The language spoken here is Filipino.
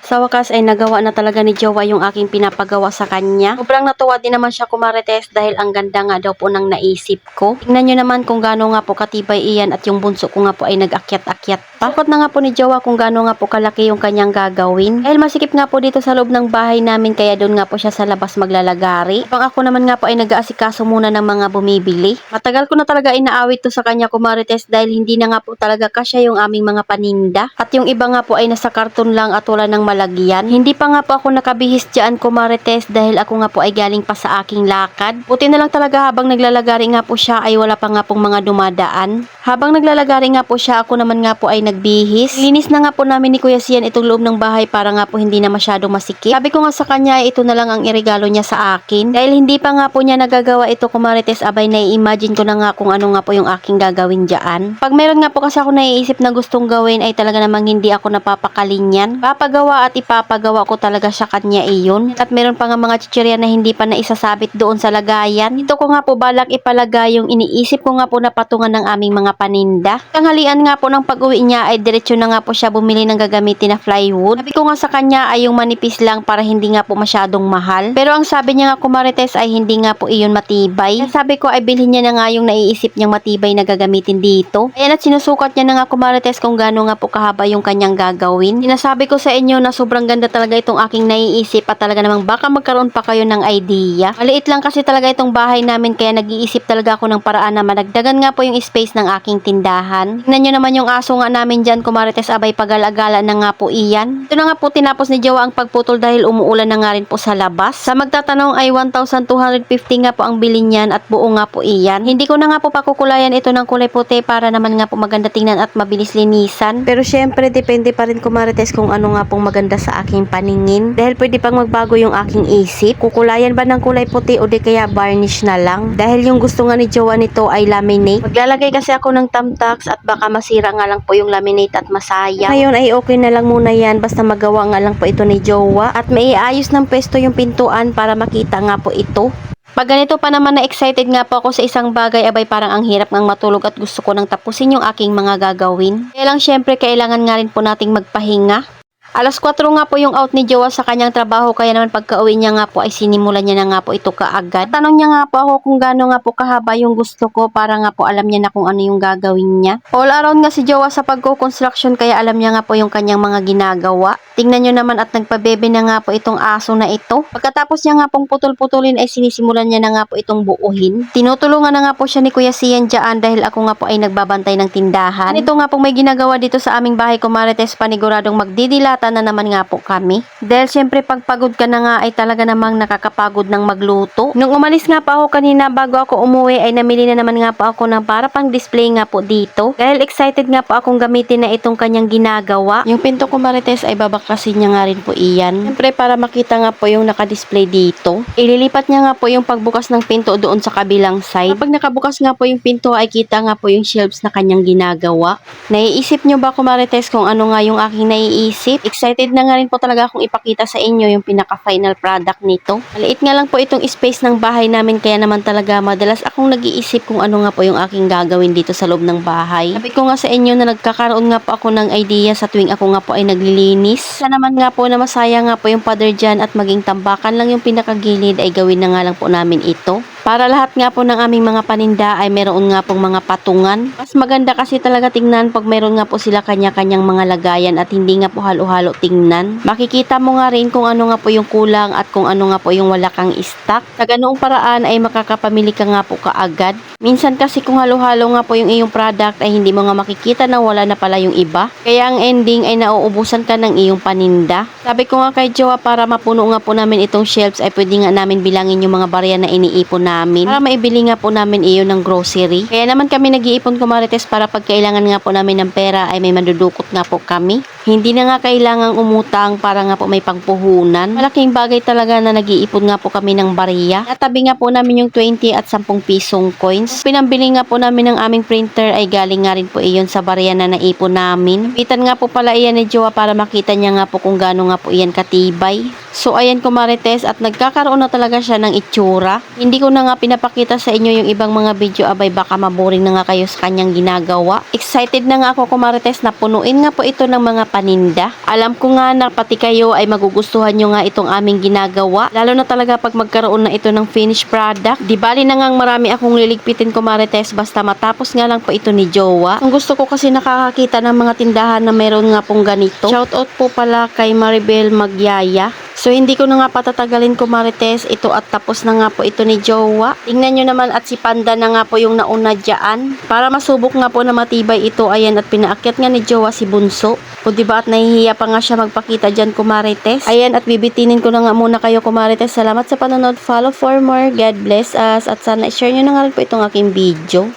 Sa wakas ay nagawa na talaga ni Jowa yung aking pinapagawa sa kanya. Sobrang natuwa din naman siya kumarites dahil ang ganda nga daw po ng naisip ko. Tingnan nyo naman kung gaano nga po katibay iyan at yung bunso ko nga po ay nag-akyat-akyat pa. Sukot na nga po ni Jowa kung gaano nga po kalaki yung kanyang gagawin. Dahil masikip nga po dito sa loob ng bahay namin kaya doon nga po siya sa labas maglalagari. Habang ako naman nga po ay nag-aasikaso muna ng mga bumibili. Matagal ko na talaga inaawit to sa kanya kumarites dahil hindi na nga po talaga kasya yung aming mga paninda. At yung iba nga po ay nasa karton lang at wala ng malagyan. Hindi pa nga po ako nakabihis dyan kumarites dahil ako nga po ay galing pa sa aking lakad. Buti na lang talaga habang naglalagari nga po siya ay wala pa nga pong mga dumadaan. Habang naglalagari nga po siya, ako naman nga po ay nagbihis. Linis na nga po namin ni Kuya Sian itong loob ng bahay para nga po hindi na masyadong masikip. Sabi ko nga sa kanya ay ito na lang ang iregalo niya sa akin. Dahil hindi pa nga po niya nagagawa ito kumarites, abay nai-imagine ko na nga kung ano nga po yung aking gagawin dyan. Pag meron nga po kasi ako naiisip na gustong gawin ay talaga namang hindi ako napapakalin yan. Papagawa at ipapagawa ko talaga siya kanya iyon. At meron pa nga mga chichirya na hindi pa naisasabit doon sa lagayan. Dito ko nga po balak ipalagay yung iniisip ko nga po na patungan ng aming mga paninda. Tanghalian nga po ng pag-uwi niya ay diretsyo na nga po siya bumili ng gagamitin na plywood. Sabi ko nga sa kanya ay yung manipis lang para hindi nga po masyadong mahal. Pero ang sabi niya nga kumarites ay hindi nga po iyon matibay. Kaya sabi ko ay bilhin niya na nga yung naiisip niyang matibay na gagamitin dito. Ayan at sinusukat niya na nga kumarites kung gaano nga po kahaba yung kanyang gagawin. Sinasabi ko sa inyo na sobrang ganda talaga itong aking naiisip at talaga namang baka magkaroon pa kayo ng idea. Maliit lang kasi talaga itong bahay namin kaya nag-iisip talaga ako ng paraan na madagdagan nga po yung space ng aking tindahan. Tingnan nyo naman yung aso nga namin dyan kumarites, abay pagal-agala na nga po iyan. Ito na nga po tinapos ni Jowa ang pagputol dahil umuulan na nga rin po sa labas. Sa magtatanong ay 1,250 nga po ang bilin niyan at buo nga po iyan. Hindi ko na nga po pakukulayan ito ng kulay puti para naman nga po maganda tingnan at mabilis linisan. Pero syempre depende pa rin kumarites kung ano nga pong maganda sa aking paningin. Dahil pwede pang magbago yung aking isip. Kukulayan ba ng kulay puti o di kaya varnish na lang? Dahil yung gusto nga ni Jowa nito ay laminate. Maglalagay kasi ako ng thumbtacks at baka masira nga lang po yung laminate at masayang. Ngayon ay okay na lang muna yan basta magawa nga lang po ito ni Jowa. At maiayos ng pesto yung pintuan para makita nga po ito. Pag ganito pa naman na excited nga po ako sa isang bagay, abay parang ang hirap ngang matulog at gusto ko nang tapusin yung aking mga gagawin. Kaya lang syempre kailangan nga rin po nating magpahinga. Alas 4 nga po yung out ni Jowa sa kanyang trabaho kaya naman pagka-uwi niya nga po ay sinimulan niya na nga po ito kaagad. Tanong niya nga po ako kung gaano nga po kahaba yung gusto ko para nga po alam niya na kung ano yung gagawin niya. All around nga si Jowa sa pagko-construction kaya alam niya nga po yung kanyang mga ginagawa. Tingnan nyo naman at nagpabebe na nga po itong aso na ito. Pagkatapos niya nga pong putol-putulin ay sinisimulan niya na nga po itong buuhin. Tinutulungan na nga po siya ni Kuya Sian dyan dahil ako nga po ay nagbabantay ng tindahan. Ito nga pong may ginagawa dito sa aming bahay kumarites, paniguradong magdidilata na naman nga po kami. Dahil syempre pagpagod ka na nga ay talaga namang nakakapagod ng magluto. Nung umalis nga pa ako kanina bago ako umuwi ay namili na naman nga po ako ng para pang display nga po dito. Dahil excited nga po akong gamitin na itong kanyang ginagawa. Yung pinto kumarites ay babakasin niya nga rin po iyan. Syempre para makita nga po yung nakadisplay dito. Ililipat niya nga po yung pagbukas ng pinto doon sa kabilang side. Kapag nakabukas nga po yung pinto ay kita nga po yung shelves na kanyang ginagawa. Naiisip nyo ba kumarites kung ano nga yung aking naiisip? Excited na nga rin po talaga akong ipakita sa inyo yung pinaka-final product nito. Maliit nga lang po itong space ng bahay namin kaya naman talaga madalas akong nag-iisip kung ano nga po yung aking gagawin dito sa loob ng bahay. Sabi ko nga sa inyo na nagkakaroon nga po ako ng idea sa tuwing ako nga po ay naglilinis. Sa naman nga po na masaya nga po yung pader dyan at maging tambakan lang yung pinakagilid ay gawin na nga lang po namin ito. Para lahat nga po ng aming mga paninda ay meron nga pong mga patungan. Mas maganda kasi talaga tingnan pag meron nga po sila kanya-kanyang mga lagayan at hindi nga po halo-halo tingnan. Makikita mo nga rin kung ano nga po yung kulang at kung ano nga po yung wala kang stock. Sa ganoong paraan ay makakapamili ka nga po kaagad. Minsan kasi kung halo-halo nga po yung iyong product ay hindi mo nga makikita na wala na pala yung iba. Kaya ang ending ay nauubusan ka ng iyong paninda. Sabi ko nga kay Jowa para mapuno nga po namin itong shelves ay pwede nga namin bilangin yung mga barya na iniipon namin. Para maibili nga po namin iyon ng grocery. Kaya naman kami nag-iipon kumarites para pag kailangan nga po namin ng pera ay may mandudukot nga po kami. Hindi na nga kailangang umutang para nga po may pangpuhunan. Malaking bagay talaga na nag-iipon nga po kami ng barya. Natabi nga po namin yung 20 at 10 pisong coins. Pinambili nga po namin ng aming printer ay galing nga rin po iyon sa barya na naipon namin. Pitan nga po pala iyan ni Jowa para makita niya nga po kung gaano nga po iyan katibay. So ayan kumarites, at nagkakaroon na talaga siya ng itsura. Hindi ko na nga pinapakita sa inyo yung ibang mga video, abay baka maboring na nga kayo sa kanyang ginagawa. Excited na nga ako kumarites na punuin nga po ito ng mga paninda. Alam ko nga na pati kayo ay magugustuhan nyo nga itong aming ginagawa. Lalo na talaga pag magkaroon na ito ng finished product. Di bali na nga marami akong liligpitin kumarites basta matapos nga lang po ito ni Jowa. Ang gusto ko kasi nakakakita ng mga tindahan na meron nga pong ganito. Shoutout po pala kay Maribel Magyaya. So hindi ko na nga patatagalin kumarites ito, at tapos na nga po ito ni Jowa. Tingnan nyo naman, at si Panda na nga po yung nauna dyan. Para masubok nga po na matibay ito, ayan, at pinaakyat nga ni Jowa si Bunso. O diba, at nahihiya pa nga siya magpakita dyan kumarites. Ayan, at bibitinin ko na nga muna kayo kumarites. Salamat sa panonood, follow for more, God bless us, at sana i-share nyo na nga rin po itong aking video.